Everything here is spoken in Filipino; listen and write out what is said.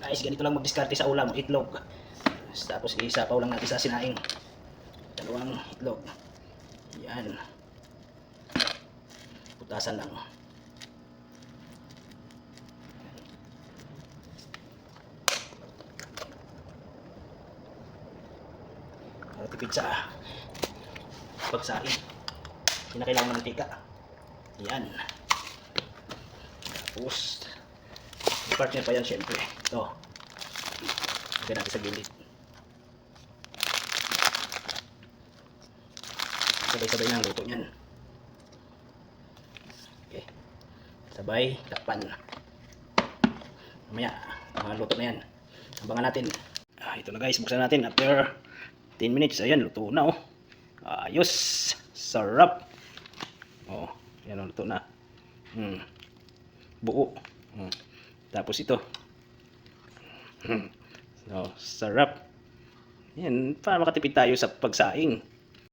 Guys, ganito lang magdiskarte sa ulam, itlog. Tapos isapaw lang natin sa sinaing. Dalawang itlog. Yan. Putasan lang. Para tipid sa pagsaing. Hindi na kailangan ng mantika. Yan. Tapos i-partner pa yan syempre. Ito. Lagyan natin sa gilid. Sabay-sabay na ang luto niyan. Okay. Sabay, takpan. Mamaya, luto na yan. Abangan natin. Ito na guys, buksan natin after 10 minutes. Ayan, luto na oh. Ayos. Sarap. Oh, yan luto na. Buo. Tapos ito. So, sarap. Yan, para makatipid tayo sa pagsaing.